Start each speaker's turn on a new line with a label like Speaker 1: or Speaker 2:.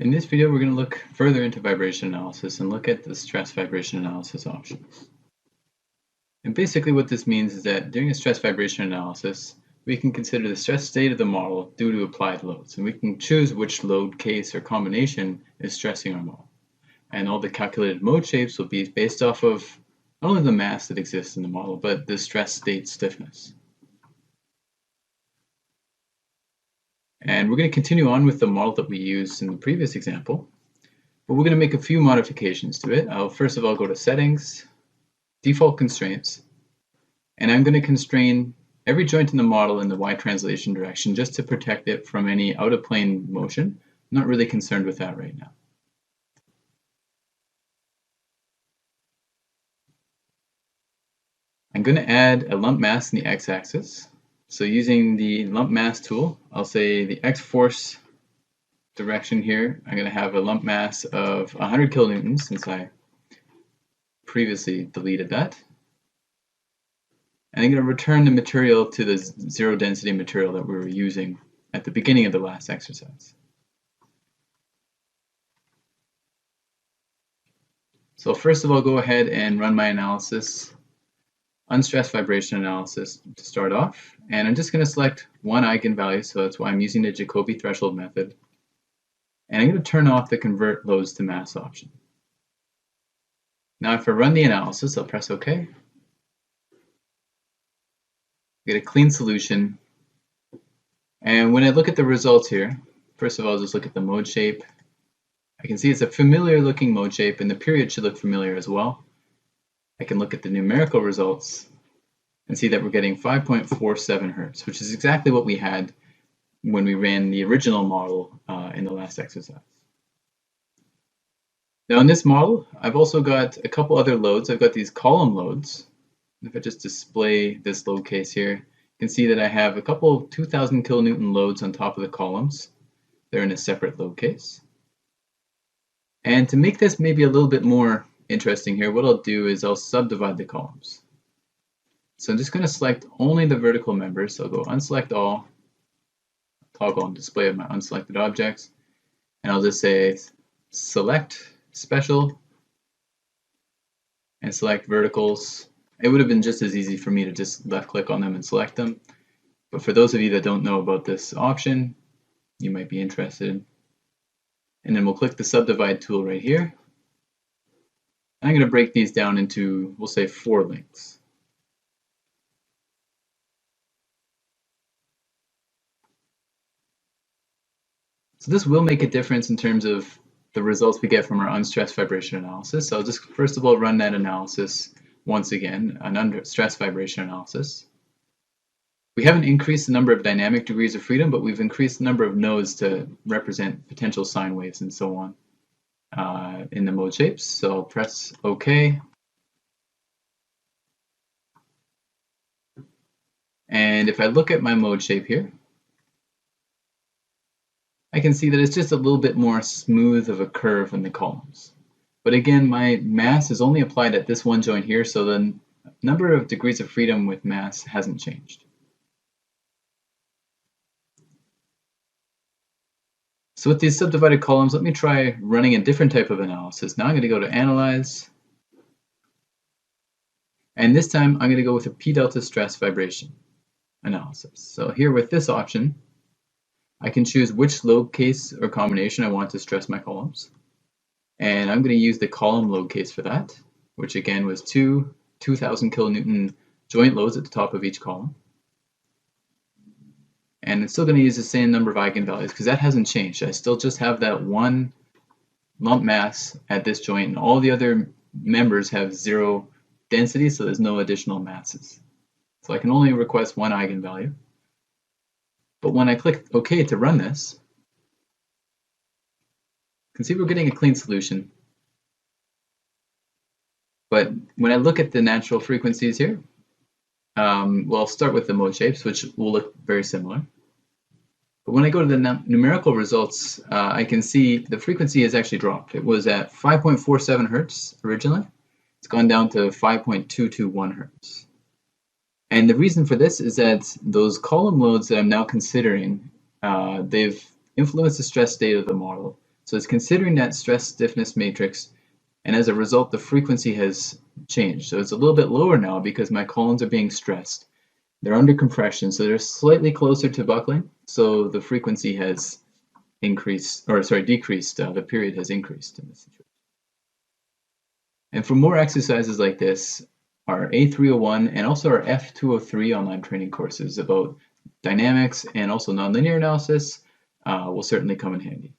Speaker 1: In this video, we're going to look further into vibration analysis and look at the stress vibration analysis options. And basically what this means is that during a stress vibration analysis, we can consider the stress state of the model due to applied loads, and we can choose which load case or combination is stressing our model. And all the calculated mode shapes will be based off of not only the mass that exists in the model, but the stress state stiffness. And we're going to continue on with the model that we used in the previous example, but we're going to make a few modifications to it. I'll first of all go to Settings, Default Constraints, and I'm going to constrain every joint in the model in the Y translation direction just to protect it from any out-of-plane motion. I'm not really concerned with that right now. I'm going to add a lump mass in the x-axis. So using the lump mass tool, I'll say the x-force direction here, I'm going to have a lump mass of 100 kilonewtons since I previously deleted that. And I'm going to return the material to the zero density material that we were using at the beginning of the last exercise. So first of all, go ahead and run my analysis, unstressed vibration analysis to start off. And I'm just going to select one eigenvalue, so that's why I'm using the Jacobi threshold method. And I'm going to turn off the convert loads to mass option. Now if I run the analysis, I'll press OK. Get a clean solution. And when I look at the results here, first of all, I'll just look at the mode shape. I can see it's a familiar looking mode shape, and the period should look familiar as well. I can look at the numerical results and see that we're getting 5.47 hertz, which is exactly what we had when we ran the original model in the last exercise. Now in this model, I've also got a couple other loads. I've got these column loads. If I just display this load case here, you can see that I have a couple 2000 kilonewton loads on top of the columns. They're in a separate load case. And to make this maybe a little bit more interesting here, what I'll do is I'll subdivide the columns. So I'm just going to select only the vertical members. So I'll go unselect all, toggle on display of my unselected objects, and I'll just say select special and select verticals. It would have been just as easy for me to just left click on them and select them. But for those of you that don't know about this option, you might be interested. And then we'll click the subdivide tool right here. And I'm going to break these down into, we'll say, 4 links. So this will make a difference in terms of the results we get from our unstressed vibration analysis. So I'll just first of all run that analysis once again, an unstressed vibration analysis. We haven't increased the number of dynamic degrees of freedom, but we've increased the number of nodes to represent potential sine waves and so on in the mode shapes. So I'll press OK. And if I look at my mode shape here, I can see that it's just a little bit more smooth of a curve in the columns. But again, my mass is only applied at this one joint here, so the number of degrees of freedom with mass hasn't changed. So with these subdivided columns, let me try running a different type of analysis. Now I'm going to go to Analyze. And this time I'm going to go with a P delta stress vibration analysis. So here with this option, I can choose which load case or combination I want to stress my columns. And I'm going to use the column load case for that, which again was 2000 kilonewton joint loads at the top of each column. And it's still going to use the same number of eigenvalues because that hasn't changed. I still just have that one lump mass at this joint, and all the other members have zero density, so there's no additional masses. So I can only request one eigenvalue. But when I click OK to run this, you can see we're getting a clean solution. But when I look at the natural frequencies here, well, I'll start with the mode shapes, which will look very similar. But when I go to the numerical results, I can see the frequency has actually dropped. It was at 5.47 hertz originally. It's gone down to 5.221 hertz. And the reason for this is that those column loads that I'm now considering, they've influenced the stress state of the model So it's considering that stress stiffness matrix, and as a result, the frequency has changed. So it's a little bit lower now because my columns are being stressed. They're under compression, so they're slightly closer to buckling. So the frequency has decreased. The period has increased in this situation. And for more exercises like this, our A301 and also our F203 online training courses about dynamics and also nonlinear analysis will certainly come in handy.